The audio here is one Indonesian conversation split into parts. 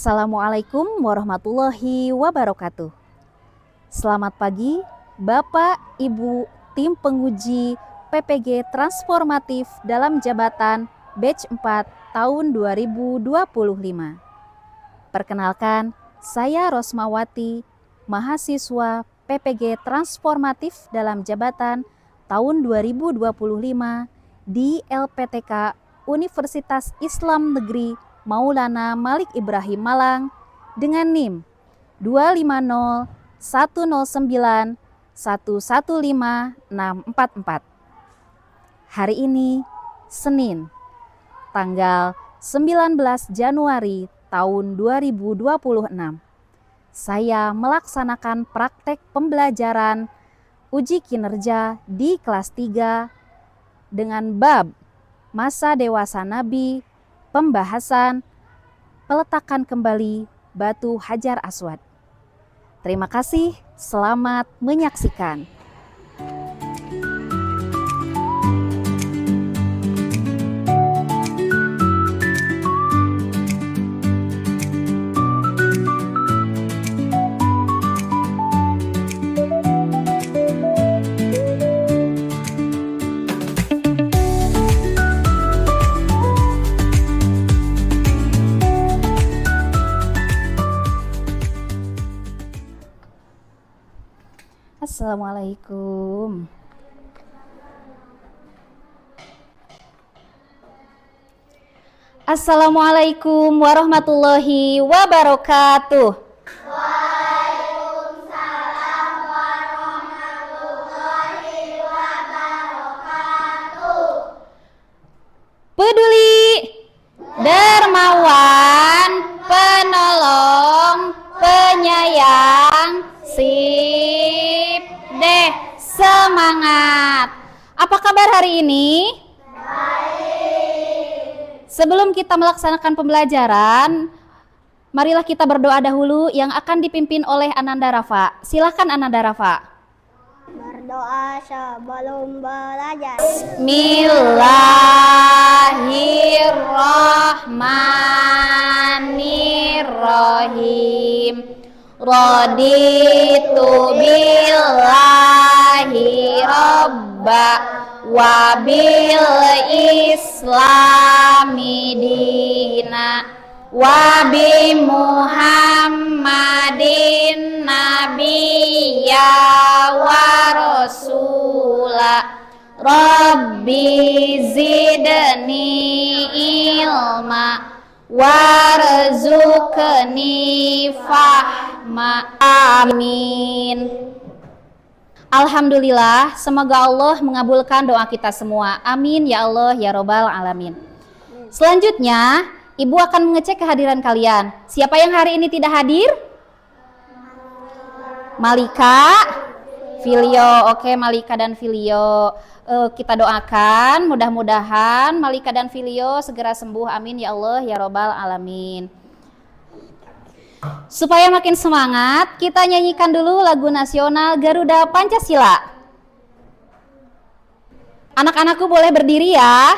Assalamualaikum warahmatullahi wabarakatuh. Selamat pagi Bapak, Ibu, tim penguji PPG Transformatif dalam jabatan Batch 4 tahun 2025. Perkenalkan, saya Rosmawati, mahasiswa PPG Transformatif dalam jabatan tahun 2025 di LPTK Universitas Islam Negeri Maulana Malik Ibrahim Malang dengan NIM 25010911544. Hari ini Senin, tanggal 19 Januari tahun 2026. Saya melaksanakan praktek pembelajaran uji kinerja di kelas 3 dengan bab Masa Dewasa Nabi, pembahasan peletakan kembali batu Hajar Aswad. Terima kasih, selamat menyaksikan. Assalamualaikum. Assalamualaikum warahmatullahi wabarakatuh. Waalaikumsalam warahmatullahi wabarakatuh. Peduli, dermawan, penolong, penyayang, sip deh, semangat. Apa kabar hari ini? Baik. Sebelum kita melaksanakan pembelajaran, marilah kita berdoa dahulu yang akan dipimpin oleh Ananda Rafa. Silakan Ananda Rafa. Berdoa sebelum belajar. Bismillahirrahmanirrahim. Raditu billahi robba wa bil islami dina wa bi muhammadin nabiyya wa rasula. Rabbi zidni ilma warzuqni fahma. Amin. Alhamdulillah, semoga Allah mengabulkan doa kita semua. Amin ya Allah ya Robbal Alamin. Selanjutnya, Ibu akan mengecek kehadiran kalian. Siapa yang hari ini tidak hadir? Malika, Filio. Oke, Malika dan Filio. Kita doakan mudah-mudahan Malika dan Filio segera sembuh. Amin ya Allah ya Robbal Alamin. Supaya makin semangat, kita nyanyikan dulu lagu nasional Garuda Pancasila. Anak-anakku boleh berdiri ya.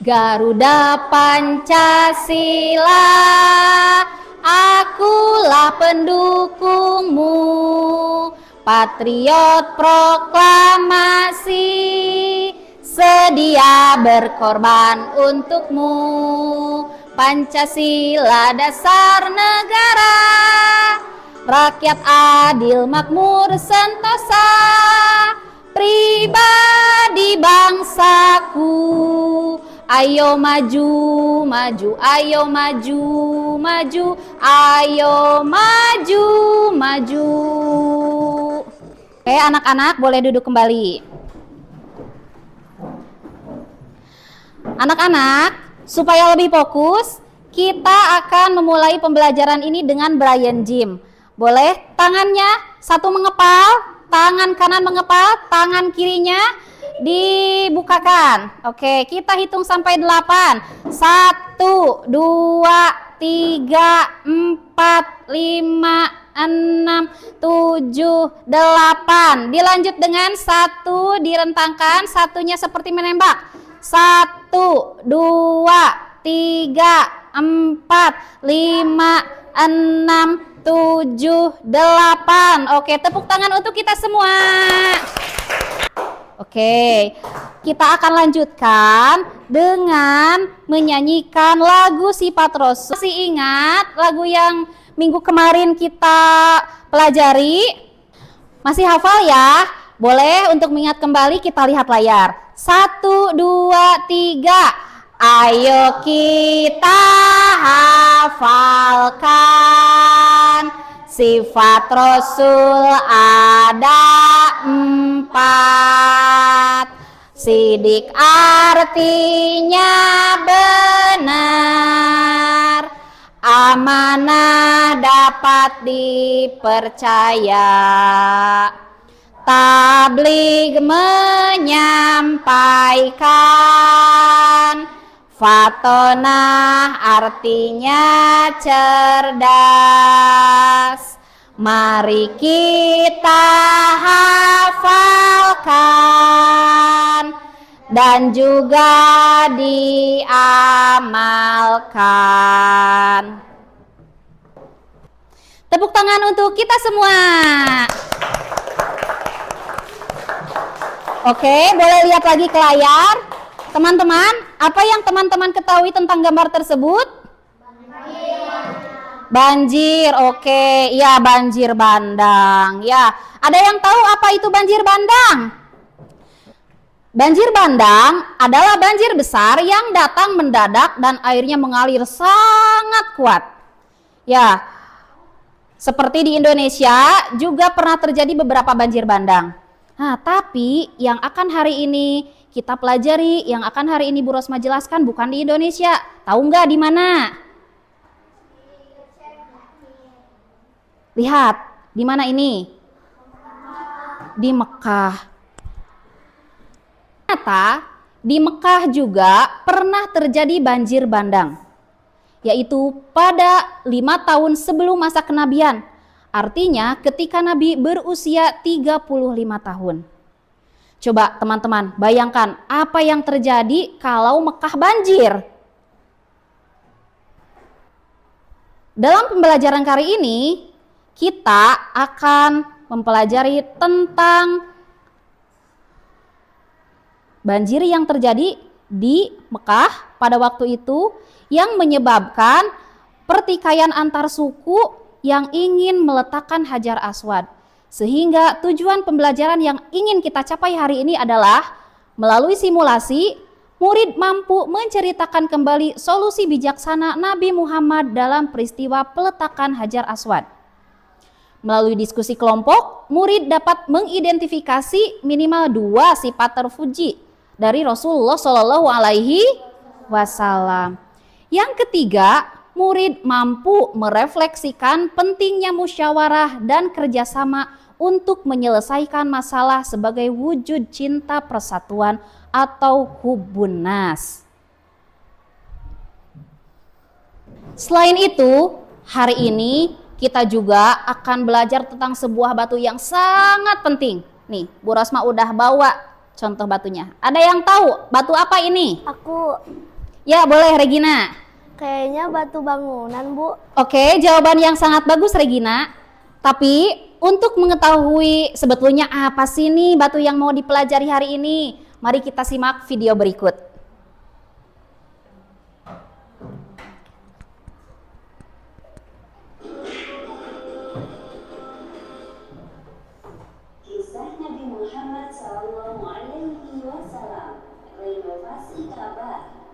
Garuda Pancasila, akulah pendukungmu, patriot proklamasi, sedia berkorban untukmu. Pancasila dasar negara, rakyat adil makmur sentosa, pribadi bangsaku. Ayo maju, maju, ayo maju, maju, ayo maju, maju. Oke, anak-anak boleh duduk kembali. Anak-anak, supaya lebih fokus, kita akan memulai pembelajaran ini dengan Brian Jim. Boleh tangannya satu mengepal, tangan kanan mengepal, tangan kirinya dibukakan. Oke, kita hitung sampai 8. 1, 2, 3, 4, 5, 6, 7, 8. Dilanjut dengan 1, direntangkan, satunya seperti menembak. 1, 2, 3, 4, 5, 6, 7, 8. Oke, tepuk tangan untuk kita semua. Oke, kita akan lanjutkan dengan menyanyikan lagu Sifat Rasul. Masih ingat lagu yang minggu kemarin kita pelajari? Masih hafal ya? Boleh untuk mengingat kembali kita lihat layar. 1, 2, 3. Ayo kita hafalkan. Sifat Rasul ada 4. Sidik artinya benar, amanah dapat dipercaya, tabligh menyampaikan, fatonah artinya cerdas. Mari kita hafalkan dan juga diamalkan. Tepuk tangan untuk kita semua. Oke, boleh lihat lagi ke layar. Teman-teman, apa yang teman-teman ketahui tentang gambar tersebut? Banjir, oke. Ya, banjir bandang. Ya, ada yang tahu apa itu banjir bandang? Banjir bandang adalah banjir besar yang datang mendadak dan airnya mengalir sangat kuat. Ya, seperti di Indonesia juga pernah terjadi beberapa banjir bandang. Nah, tapi yang akan hari ini kita pelajari, yang akan hari ini Bu Rosma jelaskan bukan di Indonesia. Tahu nggak di mana? Lihat, di mana ini? Di Mekah. Ternyata di Mekah juga pernah terjadi banjir bandang, yaitu pada 5 tahun sebelum masa kenabian. Artinya ketika Nabi berusia 35 tahun. Coba teman-teman bayangkan apa yang terjadi kalau Mekah banjir. Dalam pembelajaran kali ini kita akan mempelajari tentang banjir yang terjadi di Mekah pada waktu itu yang menyebabkan pertikaian antar suku yang ingin meletakkan Hajar Aswad. Sehingga tujuan pembelajaran yang ingin kita capai hari ini adalah melalui simulasi, murid mampu menceritakan kembali solusi bijaksana Nabi Muhammad dalam peristiwa peletakan Hajar Aswad. Melalui diskusi kelompok, murid dapat mengidentifikasi minimal 2 sifat terpuji dari Rasulullah Shallallahu Alaihi Wasallam. Yang ketiga, murid mampu merefleksikan pentingnya musyawarah dan kerjasama untuk menyelesaikan masalah sebagai wujud cinta persatuan atau hubbun nas. Selain itu, hari ini kita juga akan belajar tentang sebuah batu yang sangat penting. Nih, Bu Rosma udah bawa contoh batunya. Ada yang tahu batu apa ini? Aku. Ya, boleh Regina. Kayaknya batu bangunan, Bu. Oke, jawaban yang sangat bagus Regina. Tapi untuk mengetahui sebetulnya apa sih nih batu yang mau dipelajari hari ini, mari kita simak video berikut. Kisah Nabi Muhammad SAW, renovasi Ka'bah.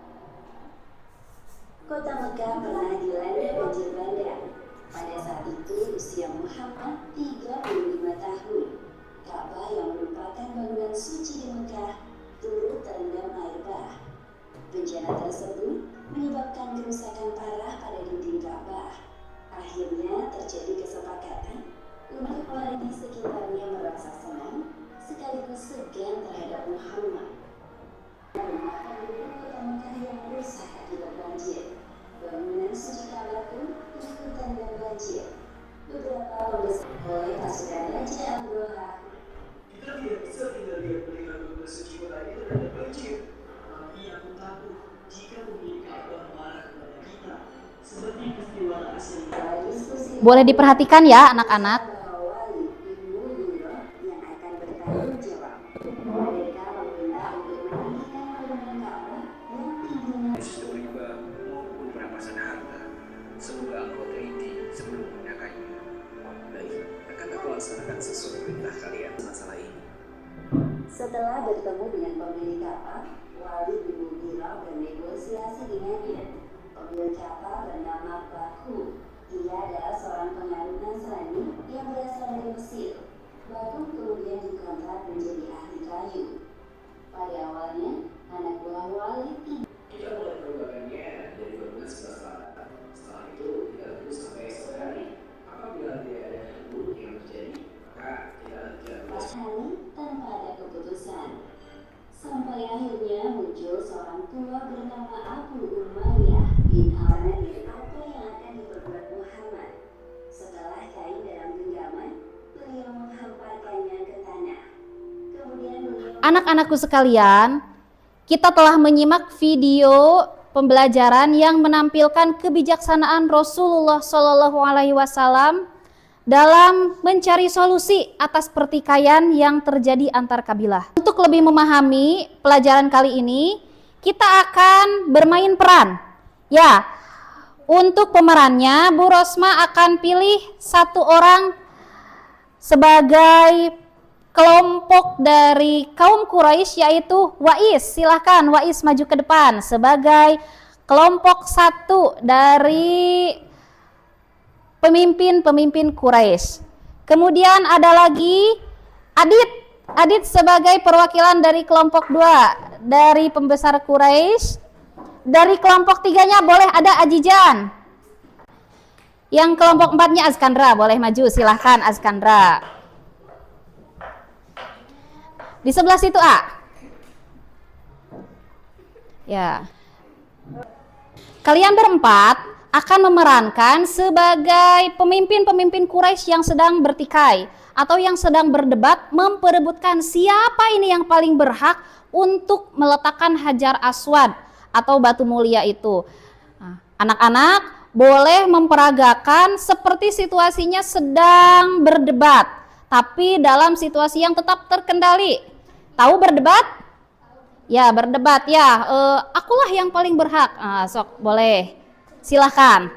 Kota Mekah pernah dilanda banjir bandang. Pada saat itu usia Muhammad 35 tahun. Ka'bah yang merupakan bangunan suci di Mekah turut terendam air bah. Bencana tersebut menyebabkan kerusakan parah pada dinding Ka'bah. Akhirnya terjadi kesepakatan untuk orang di sekitarnya merasa senang sekaligus segan terhadap Muhammad. Rumah penduduk kota Mekah yang rusak akibat banjir. Bangunan suci Ka'bah pun ikut terendam banjir. Beberapa pembesar oleh pasukan Raja Abroha. Kita tidak bisa tinggal diam melihat benda suci kota itu terhadap banjir. Tapi aku takut jika pemilik Ka'bah marah kepada kita. Seperti peristiwa Asia. Setelah diskusi Boleh diperhatikan ya anak-anak. bahwa Walid bin Mughirah yang akan bertanggung jawab. Mereka meminta untuk meninggikan bangunan Ka'bah yang tingginya Sistem riba maupun perampasan harta. Semoga engkau teliti sebelum menggunakannya. Baik, akan aku laksanakan sesuai perintah kalian masalah ini. Setelah bertemu dengan pemilik Ka'bah, Walid bin Mughirah bernegosiasi dengannya. Pemilik Ka'bah bernama Baku. Ia adalah seorang penganut Nasrani yang berasal dari Mesir. Baku kemudian dikontrak menjadi ahli kayu. Pada awalnya, anak buah Walid tidak Kita mulai perubahannya dari 12 ke 11. Setelah itu, kita tunggu sampai esok hari. Apabila tidak ada hal buruk yang terjadi, maka kita tidak hari tanpa ada keputusan. Sampai akhirnya muncul seorang tua bernama Abu Umayyah bin Al-Nadir. Apa yang akan diperbuat Muhammad? Setelah kain dalam genggaman, beliau menghamparkannya ke tanah. Kemudian beliau Anak-anakku sekalian, kita telah menyimak video pembelajaran yang menampilkan kebijaksanaan Rasulullah Shallallahu Alaihi Wasallam dalam mencari solusi atas pertikaian yang terjadi antar kabilah. Untuk lebih memahami pelajaran kali ini, kita akan bermain peran. Ya, untuk pemerannya, Bu Rosma akan pilih satu orang sebagai kelompok dari kaum Quraisy, yaitu Wais. Silahkan Wais maju ke depan sebagai kelompok satu dari pemimpin-pemimpin Quraisy. Kemudian ada lagi Adit sebagai perwakilan dari kelompok 2 dari pembesar Quraisy. Dari kelompok 3-nya boleh ada Ajijan. Yang kelompok 4-nya Azkandra, boleh maju, silahkan Azkandra. Di sebelah situ Ya. Kalian berempat akan memerankan sebagai pemimpin-pemimpin Quraisy yang sedang bertikai atau yang sedang berdebat memperebutkan siapa ini yang paling berhak untuk meletakkan Hajar Aswad atau batu mulia itu. Nah, anak-anak boleh memperagakan seperti situasinya sedang berdebat, tapi dalam situasi yang tetap terkendali. Tahu berdebat? Ya, berdebat ya. Akulah yang paling berhak. Sok, boleh. Silahkan.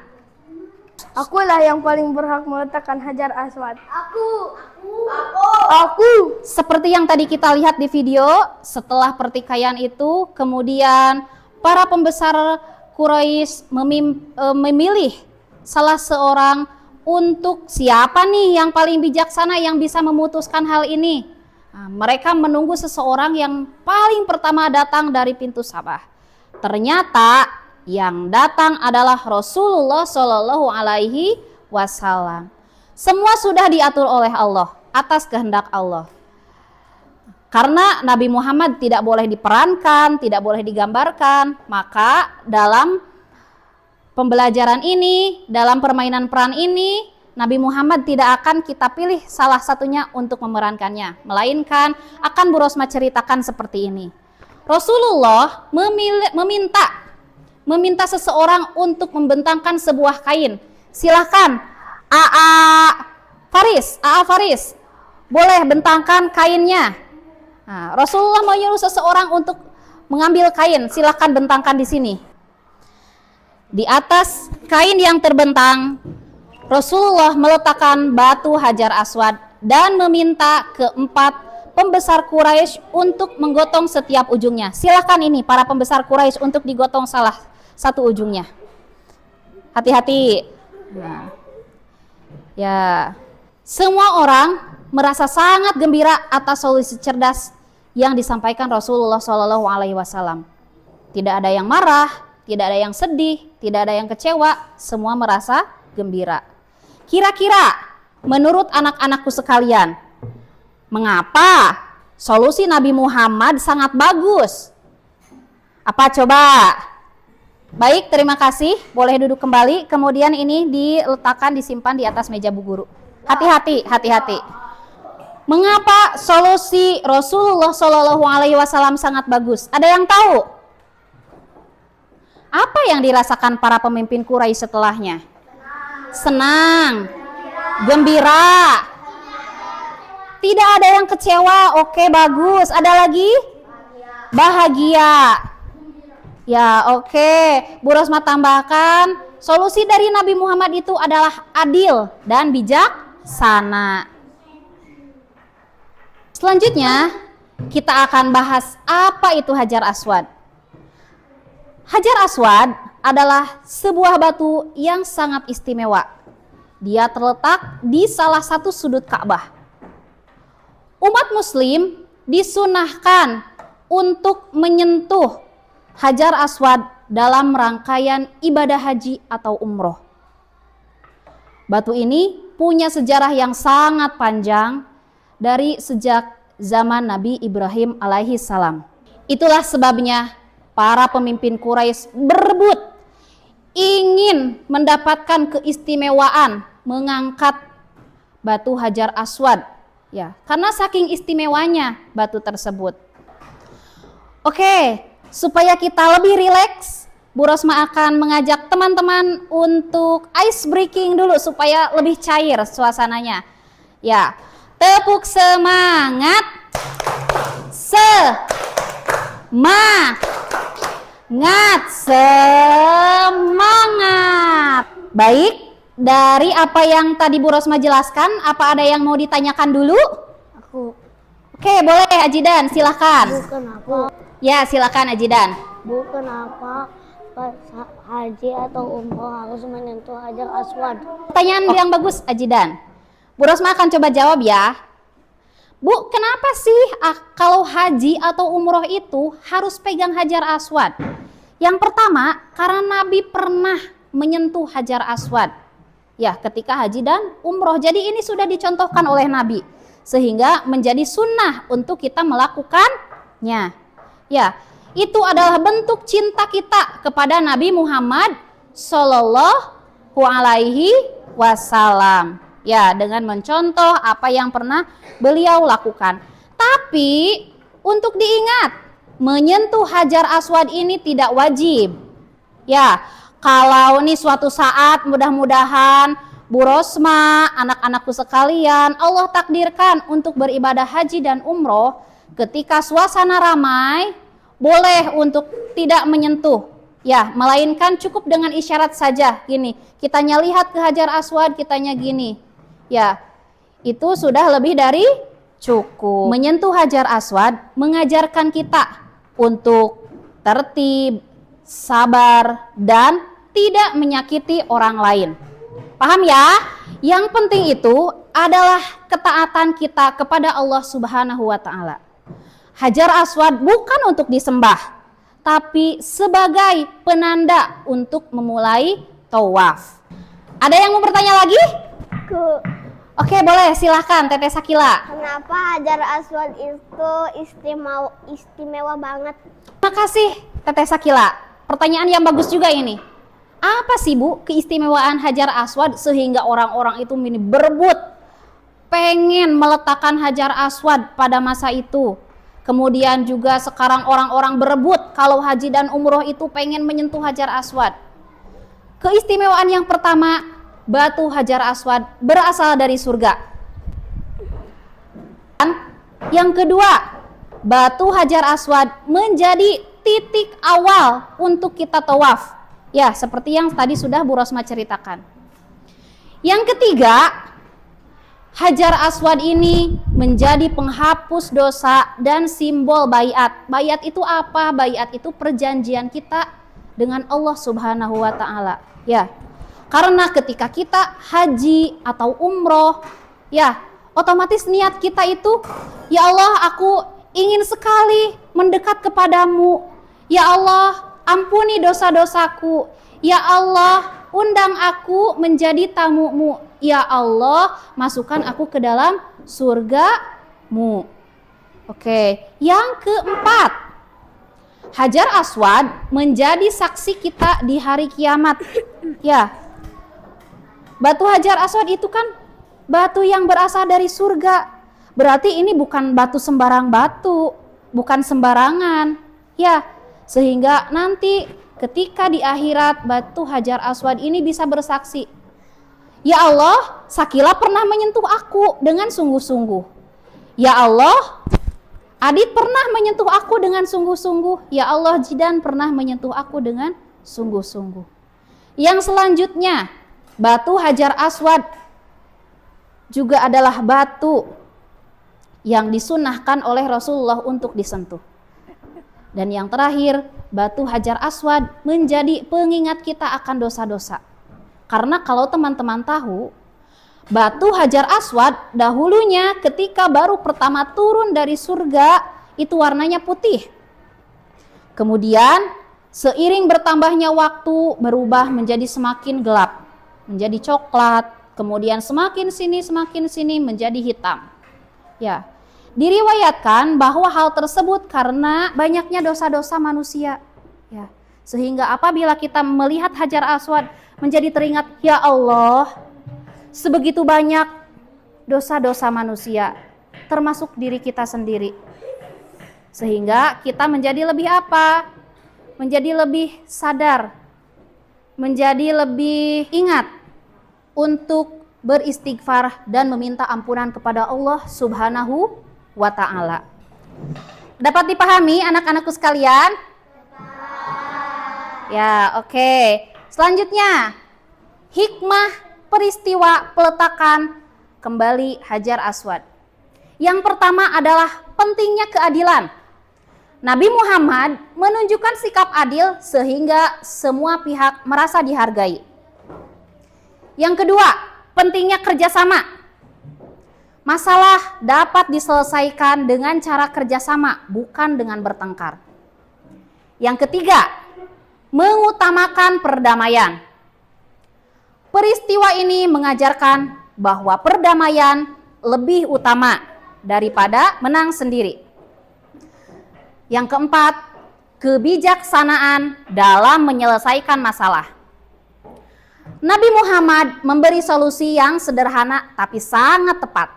Akulah yang paling berhak meletakkan Hajar Aswad. Aku. Seperti yang tadi kita lihat di video, setelah pertikaian itu, kemudian para pembesar Quraisy memilih salah seorang untuk siapa nih yang paling bijaksana yang bisa memutuskan hal ini. Nah, mereka menunggu seseorang yang paling pertama datang dari pintu Sabah. Ternyata yang datang adalah Rasulullah Shallallahu Alaihi Wasallam. Semua sudah diatur oleh Allah atas kehendak Allah. Karena Nabi Muhammad tidak boleh diperankan, tidak boleh digambarkan, maka dalam pembelajaran ini, dalam permainan peran ini, Nabi Muhammad tidak akan kita pilih salah satunya untuk memerankannya, melainkan akan Bu Rosma ceritakan seperti ini. Rasulullah meminta seseorang untuk membentangkan sebuah kain. Silahkan, Faris, boleh bentangkan kainnya. Nah, Rasulullah menyuruh seseorang untuk mengambil kain, silahkan bentangkan di sini. Di atas kain yang terbentang, Rasulullah meletakkan batu Hajar Aswad dan meminta keempat pembesar Quraisy untuk menggotong setiap ujungnya. Silahkan ini para pembesar Quraisy untuk digotong salah satu ujungnya. Hati-hati. Nah, ya, semua orang merasa sangat gembira atas solusi cerdas yang disampaikan Rasulullah Shallallahu Alaihi Wasallam. Tidak ada yang marah, tidak ada yang sedih, tidak ada yang kecewa, semua merasa gembira. Kira-kira menurut anak-anakku sekalian, mengapa solusi Nabi Muhammad sangat bagus? Apa coba? Baik, terima kasih. Boleh duduk kembali. Kemudian ini diletakkan, disimpan di atas meja Bu Guru. Hati-hati, hati-hati. Mengapa solusi Rasulullah Shallallahu Alaihi Wasallam sangat bagus? Ada yang tahu? Apa yang dirasakan para pemimpin Quraisy setelahnya? Senang, gembira, tidak ada yang kecewa. Oke, bagus. Ada lagi? Bahagia. Ya, oke. Bu Rosma tambahkan, solusi dari Nabi Muhammad itu adalah adil dan bijaksana. Selanjutnya, kita akan bahas apa itu Hajar Aswad. Hajar Aswad adalah sebuah batu yang sangat istimewa. Dia terletak di salah satu sudut Ka'bah. Umat muslim disunahkan untuk menyentuh Hajar Aswad dalam rangkaian ibadah haji atau umroh. Batu ini punya sejarah yang sangat panjang dari sejak zaman Nabi Ibrahim alaihi salam. Itulah sebabnya para pemimpin Quraisy berebut ingin mendapatkan keistimewaan mengangkat batu Hajar Aswad, ya, karena saking istimewanya batu tersebut. Oke, supaya kita lebih rileks, Bu Rosma akan mengajak teman-teman untuk ice breaking dulu supaya lebih cair suasananya. Ya, tepuk semangat. Semangat. Baik, dari apa yang tadi Bu Rosma jelaskan, apa ada yang mau ditanyakan dulu? Aku. Oke, boleh Ajidan, silakan. Kenapa? Ya, silakan Ajidan. Bu, kenapa pas haji atau umroh harus menyentuh Hajar Aswad? Pertanyaan yang bagus Ajidan. Bu Rosma akan coba jawab ya. Bu, kenapa sih kalau haji atau umroh itu harus pegang Hajar Aswad? Yang pertama, karena Nabi pernah menyentuh Hajar Aswad. Ya, ketika haji dan umroh. Jadi ini sudah dicontohkan oleh Nabi. Sehingga menjadi sunnah untuk kita melakukannya. Ya, itu adalah bentuk cinta kita kepada Nabi Muhammad Sallallahu Alaihi Wasallam. Ya, dengan mencontoh apa yang pernah beliau lakukan. Tapi untuk diingat, menyentuh Hajar Aswad ini tidak wajib. Ya, kalau nih suatu saat mudah-mudahan Bu Rosma, anak-anakku sekalian, Allah takdirkan untuk beribadah haji dan umroh, ketika suasana ramai, boleh untuk tidak menyentuh. Ya, melainkan cukup dengan isyarat saja. Gini, kitanya lihat ke Hajar Aswad, kitanya gini. Ya, itu sudah lebih dari cukup. Menyentuh Hajar Aswad mengajarkan kita untuk tertib, sabar, dan tidak menyakiti orang lain. Paham ya? Yang penting itu adalah ketaatan kita kepada Allah Subhanahu wa Ta'ala. Hajar Aswad bukan untuk disembah, tapi sebagai penanda untuk memulai tawaf. Ada yang mau bertanya lagi? Oke, boleh, silahkan Teteh Sakila. Kenapa Hajar Aswad itu istimewa banget? Terima kasih Teteh Sakila. Pertanyaan yang bagus juga ini. Apa sih Bu keistimewaan Hajar Aswad sehingga orang-orang itu berebut pengen meletakkan Hajar Aswad pada masa itu? Kemudian juga sekarang orang-orang berebut kalau haji dan umroh itu pengen menyentuh Hajar Aswad. Keistimewaan yang pertama, batu Hajar Aswad berasal dari surga. Dan yang kedua, batu Hajar Aswad menjadi titik awal untuk kita tawaf. Ya, seperti yang tadi sudah Bu Rosma ceritakan. Yang ketiga, Hajar Aswad ini menjadi penghapus dosa dan simbol baiat. Baiat itu apa? Baiat itu perjanjian kita dengan Allah Subhanahu wa Ta'ala. Ya, karena ketika kita haji atau umroh, ya, otomatis niat kita itu, ya Allah, aku ingin sekali mendekat kepadamu. Ya Allah, ampuni dosa-dosaku. Ya Allah, undang aku menjadi tamumu. Ya Allah, masukkan aku ke dalam surgamu. Oke, yang keempat, Hajar Aswad menjadi saksi kita di hari kiamat. Ya. Batu Hajar Aswad itu kan batu yang berasal dari surga. Berarti ini bukan batu sembarang batu, bukan sembarangan. Ya, sehingga nanti ketika di akhirat batu Hajar Aswad ini bisa bersaksi, ya Allah, Sakila pernah menyentuh aku dengan sungguh-sungguh. Ya Allah, Adit pernah menyentuh aku dengan sungguh-sungguh. Ya Allah, Jidan pernah menyentuh aku dengan sungguh-sungguh. Yang selanjutnya, batu Hajar Aswad juga adalah batu yang disunahkan oleh Rasulullah untuk disentuh. Dan yang terakhir, batu Hajar Aswad menjadi pengingat kita akan dosa-dosa. Karena kalau teman-teman tahu, batu Hajar Aswad dahulunya ketika baru pertama turun dari surga itu warnanya putih. Kemudian seiring bertambahnya waktu berubah menjadi semakin gelap, menjadi coklat, kemudian semakin sini menjadi hitam. Ya, diriwayatkan bahwa hal tersebut karena banyaknya dosa-dosa manusia. Ya, sehingga apabila kita melihat Hajar Aswad menjadi teringat, ya Allah, sebegitu banyak dosa-dosa manusia, termasuk diri kita sendiri. Sehingga kita menjadi lebih apa? Menjadi lebih sadar, menjadi lebih ingat untuk beristighfar dan meminta ampunan kepada Allah Subhanahu wa ta'ala. Dapat dipahami anak-anakku sekalian? Ya, oke. Selanjutnya, hikmah peristiwa peletakan kembali Hajar Aswad. Yang pertama adalah pentingnya keadilan. Nabi Muhammad menunjukkan sikap adil sehingga semua pihak merasa dihargai. Yang kedua, pentingnya kerjasama. Masalah dapat diselesaikan dengan cara kerjasama, bukan dengan bertengkar. Yang ketiga, mengutamakan perdamaian. Peristiwa ini mengajarkan bahwa perdamaian lebih utama daripada menang sendiri. Yang keempat, kebijaksanaan dalam menyelesaikan masalah. Nabi Muhammad memberi solusi yang sederhana tapi sangat tepat.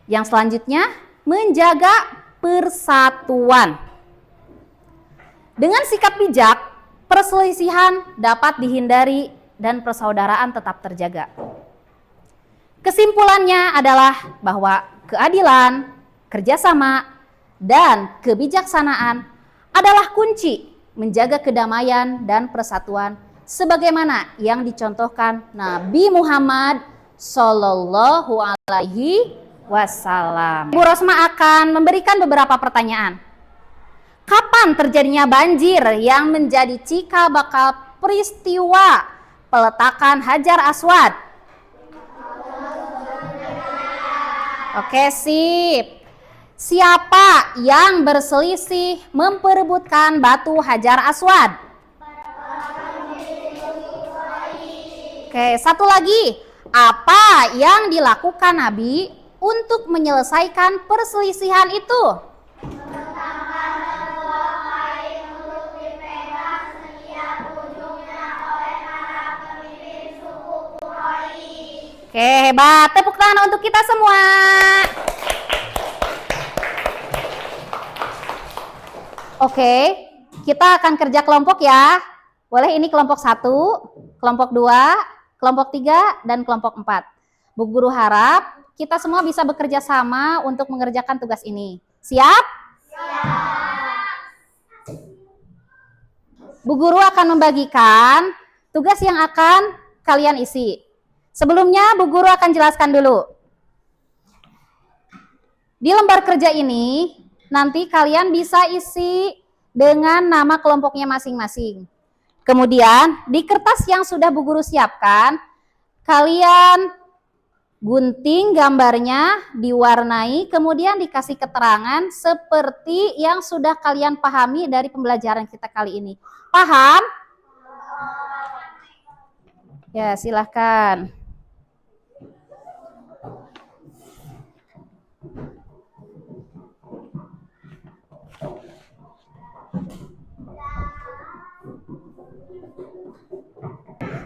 Yang selanjutnya, menjaga persatuan. Dengan sikap bijak, perselisihan dapat dihindari dan persaudaraan tetap terjaga. Kesimpulannya adalah bahwa keadilan, kerjasama, dan kebijaksanaan adalah kunci menjaga kedamaian dan persatuan sebagaimana yang dicontohkan Nabi Muhammad Sallallahu Alaihi Wasallam. Bu Rosma akan memberikan beberapa pertanyaan. Kapan terjadinya banjir yang menjadi cikal bakal peristiwa peletakan Hajar Aswad? Oke, sip. Siapa yang berselisih memperebutkan batu Hajar Aswad? Oke, satu lagi. Apa yang dilakukan Nabi untuk menyelesaikan perselisihan itu? Oke, hebat. Tepuk tangan untuk kita semua. Oke, kita akan kerja kelompok ya. Boleh ini kelompok 1, kelompok 2, kelompok 3, dan kelompok 4. Bu Guru harap kita semua bisa bekerja sama untuk mengerjakan tugas ini. Siap? Siap. Bu Guru akan membagikan tugas yang akan kalian isi. Sebelumnya Bu Guru akan jelaskan dulu. Di lembar kerja ini nanti kalian bisa isi dengan nama kelompoknya masing-masing. Kemudian di kertas yang sudah Bu Guru siapkan, kalian gunting gambarnya, diwarnai, kemudian dikasih keterangan seperti yang sudah kalian pahami dari pembelajaran kita kali ini. Paham? Ya, silahkan.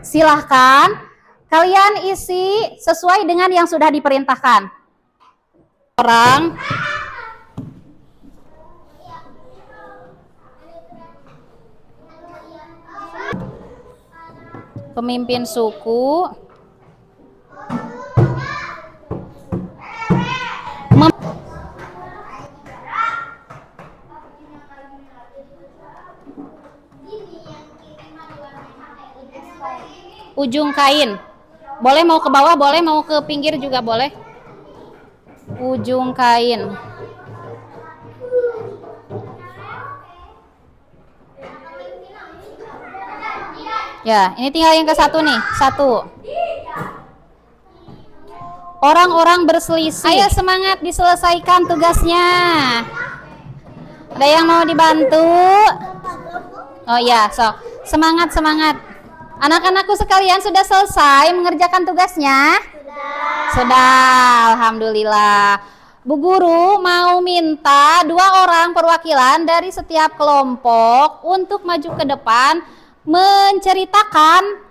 Silahkan kalian isi sesuai dengan yang sudah diperintahkan. Orang pemimpin suku ujung kain. Boleh mau ke bawah, boleh mau ke pinggir juga boleh. Ujung kain. Ya, ini tinggal yang ke satu nih. Satu. Orang-orang berselisih. Ayo semangat diselesaikan tugasnya. Ada yang mau dibantu? Oh iya, sok. Semangat, semangat. Anak-anakku sekalian sudah selesai mengerjakan tugasnya? Sudah, alhamdulillah. Bu Guru mau minta 2 orang perwakilan dari setiap kelompok untuk maju ke depan menceritakan,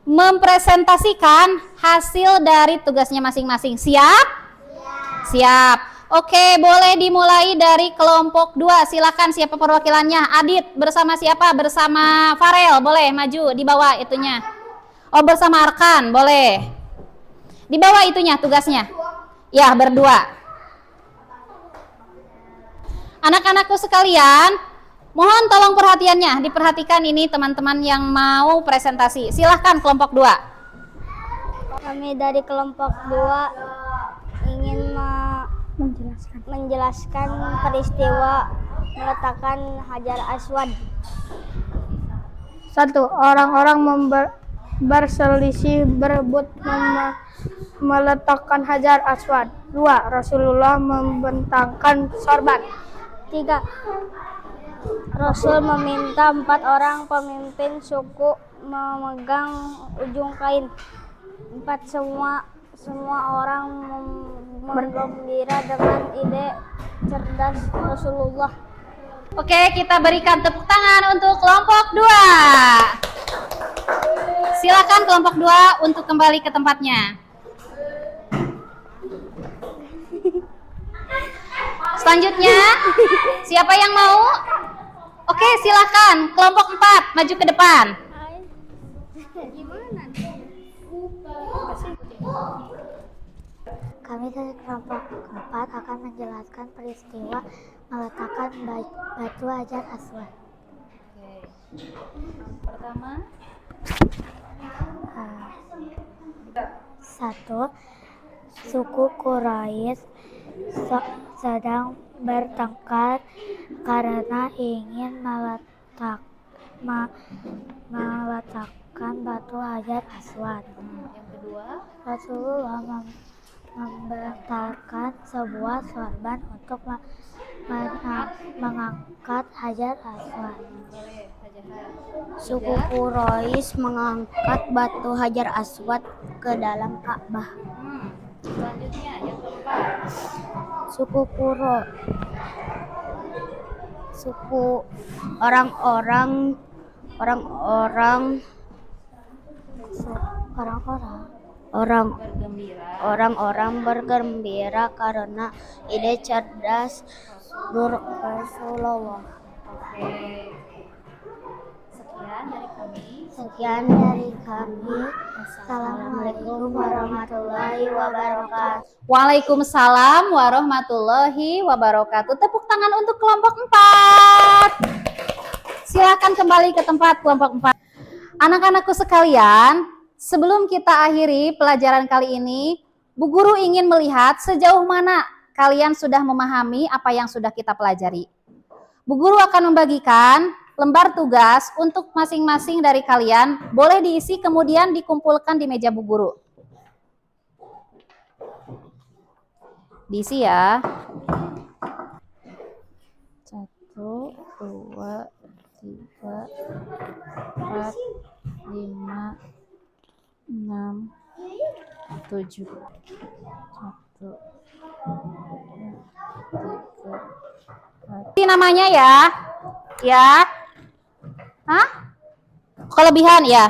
mempresentasikan hasil dari tugasnya masing-masing. Siap? Siap. Oke, boleh dimulai dari kelompok 2. Silakan, siapa perwakilannya? Adit bersama siapa? Bersama Farel, boleh maju di bawah itunya. Oh, bersama Arkan, boleh. Di bawah itunya tugasnya. Ya, berdua. Anak-anakku sekalian, mohon tolong perhatiannya. Diperhatikan ini teman-teman yang mau presentasi. Silahkan kelompok 2. Kami dari kelompok 2 ingin menjelaskan peristiwa meletakkan Hajar Aswad. 1. Orang-orang berselisih berebut meletakkan Hajar Aswad. 2. Rasulullah membentangkan sorban. 3. Rasul meminta 4 orang pemimpin suku memegang ujung kain. 4. Semua orang bergembira dengan ide cerdas Rasulullah. Oke, kita berikan tepuk tangan untuk kelompok 2. Silakan kelompok 2 untuk kembali ke tempatnya. Selanjutnya, siapa yang mau? Oke, silakan kelompok 4 maju ke depan. Kami dari kelompok 4 akan menjelaskan peristiwa meletakkan batu Hajar Aswad. Pertama, 1. Suku Quraisy sedang bertengkar karena ingin meletakkan batu Hajar Aswad. yang kedua, Rasulullah membentangkan sebuah sorban untuk mengangkat Hajar Aswad. Suku Quraisy mengangkat batu Hajar Aswad ke dalam Ka'bah. Selanjutnya, yang keempat, orang-orang bergembira karena ide cerdas Rasulullah. Oke. Sekian dari kami. Assalamualaikum warahmatullahi wabarakatuh. Waalaikumsalam warahmatullahi wabarakatuh. Tepuk tangan untuk kelompok 4. Silakan kembali ke tempat kelompok 4. Anak-anakku sekalian, sebelum kita akhiri pelajaran kali ini, Bu Guru ingin melihat sejauh mana kalian sudah memahami apa yang sudah kita pelajari. Bu Guru akan membagikan lembar tugas untuk masing-masing dari kalian, boleh diisi kemudian dikumpulkan di meja Bu Guru. Diisi ya. 1, 2, 3, 4, 5, 6, 7. 1, 2, 3, 4. Ini namanya ya. Ya. Hah? kelebihan ya.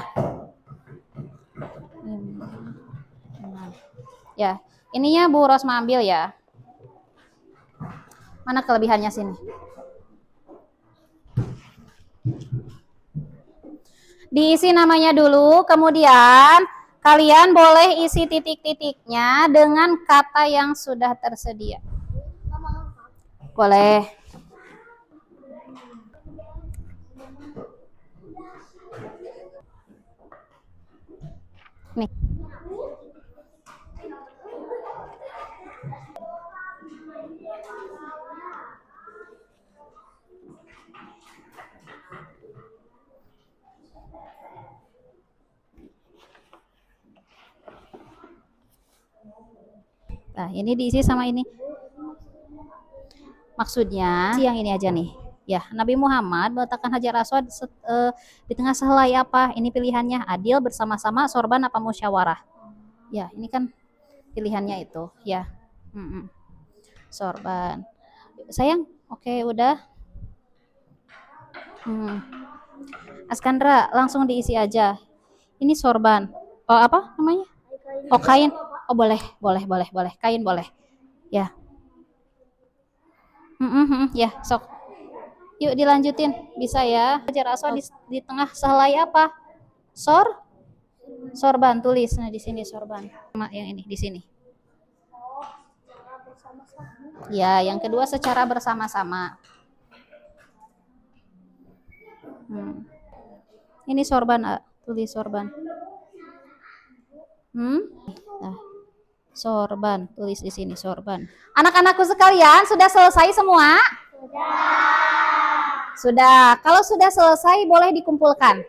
Ya, ininya Bu Rosma ambil ya. Mana kelebihannya sini? Diisi namanya dulu, kemudian kalian boleh isi titik-titiknya dengan kata yang sudah tersedia. Boleh. Nih. Nah, ini diisi sama ini. Maksudnya yang ini aja nih. Ya, Nabi Muhammad meletakkan Hajar Aswad di tengah sehelai apa? Ini pilihannya adil, bersama-sama, sorban, apa musyawarah. Ya, ini kan pilihannya itu. Ya, sorban. Sayang, oke, udah. Askandra, langsung diisi aja. Ini sorban. Oh, apa namanya? Oh, kain. Oh, boleh. Kain boleh. Ya. Ya, sok. Yuk dilanjutin. Bisa ya. Hajar Aswad di tengah sehelai apa? Sorban, tulis. Nah, di sini sorban. Sama yang ini di sini. Ya, yang kedua secara bersama-sama. Ini sorban, tulis sorban. Nah, sorban, tulis di sini sorban. Anak-anakku sekalian, sudah selesai semua? Sudah. Kalau sudah selesai, boleh dikumpulkan.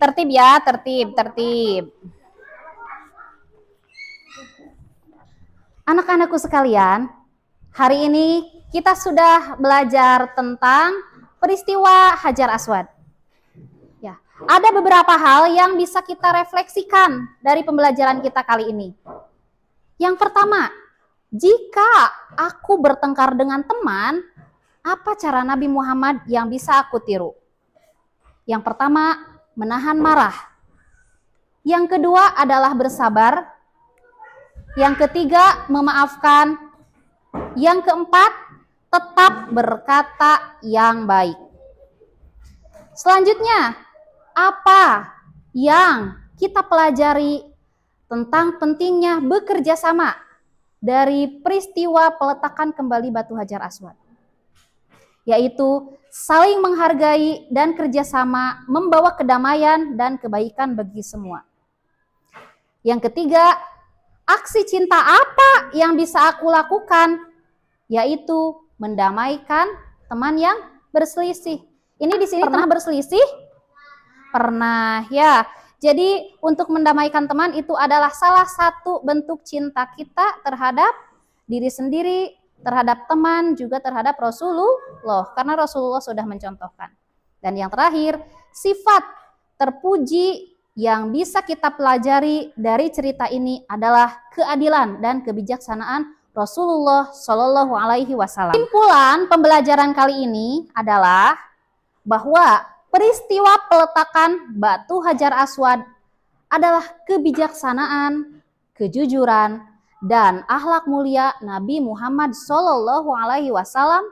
Tertib ya, tertib. Anak-anakku sekalian, hari ini kita sudah belajar tentang peristiwa Hajar Aswad. Ya, ada beberapa hal yang bisa kita refleksikan dari pembelajaran kita kali ini. Yang pertama, jika aku bertengkar dengan teman, apa cara Nabi Muhammad yang bisa aku tiru? Yang pertama, menahan marah. Yang kedua adalah bersabar. Yang ketiga, memaafkan. Yang keempat, tetap berkata yang baik. Selanjutnya, apa yang kita pelajari tentang pentingnya bekerja sama dari peristiwa peletakan kembali batu Hajar Aswad? Yaitu saling menghargai dan kerjasama membawa kedamaian dan kebaikan bagi semua. Yang ketiga, aksi cinta apa yang bisa aku lakukan? Yaitu mendamaikan teman yang berselisih. Ini di sini pernah berselisih? Pernah ya. Jadi untuk mendamaikan teman itu adalah salah satu bentuk cinta kita terhadap diri sendiri, terhadap teman, juga terhadap Rasulullah. Karena Rasulullah sudah mencontohkan. Dan yang terakhir, sifat terpuji yang bisa kita pelajari dari cerita ini adalah keadilan dan kebijaksanaan Rasulullah Shallallahu Alaihi Wasallam. Kesimpulan pembelajaran kali ini adalah bahwa peristiwa peletakan batu Hajar Aswad adalah kebijaksanaan, kejujuran, dan akhlak mulia Nabi Muhammad Shallallahu Alaihi Wasallam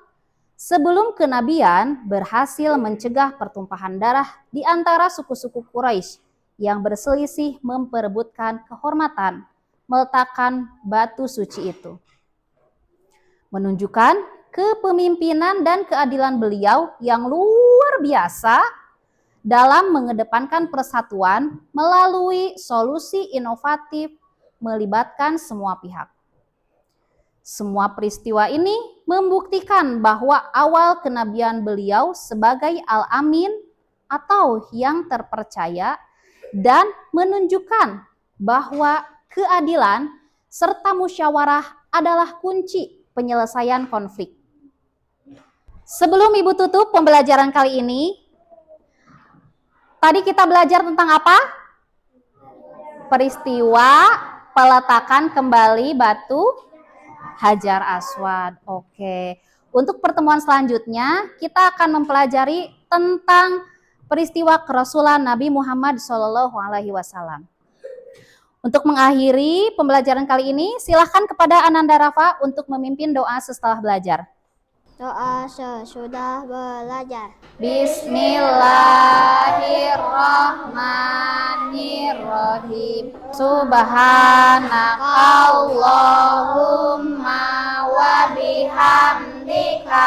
sebelum kenabian berhasil mencegah pertumpahan darah di antara suku-suku Quraisy yang berselisih memperebutkan kehormatan meletakkan batu suci itu. Menunjukkan kepemimpinan dan keadilan beliau yang luar biasa dalam mengedepankan persatuan melalui solusi inovatif melibatkan semua pihak. Semua peristiwa ini membuktikan bahwa awal kenabian beliau sebagai Al-Amin atau yang terpercaya dan menunjukkan bahwa keadilan serta musyawarah adalah kunci penyelesaian konflik. Sebelum Ibu tutup pembelajaran kali ini, Tadi kita belajar tentang apa? Peristiwa peletakan kembali batu Hajar Aswad. Oke. Untuk pertemuan selanjutnya, kita akan mempelajari tentang peristiwa kerasulan Nabi Muhammad SAW. Untuk mengakhiri pembelajaran kali ini, silahkan kepada Ananda Rafa untuk memimpin doa setelah belajar. Doa sesudah belajar. Bismillahirrahmanirrahim. Subhanakallahumma wa bihamdika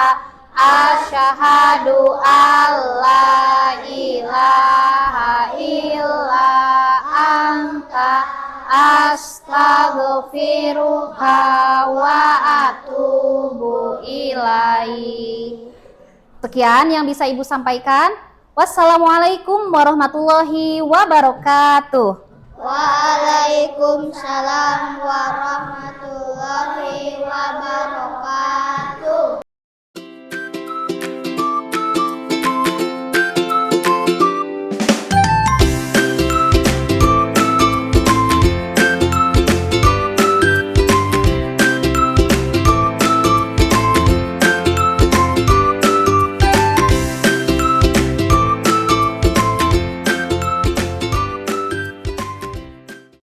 asyhadu alla ilaha illa anta astaghfiruka wa atubu ilaik. Sekian yang bisa Ibu sampaikan. Wassalamualaikum warahmatullahi wabarakatuh. Waalaikumsalam warahmatullahi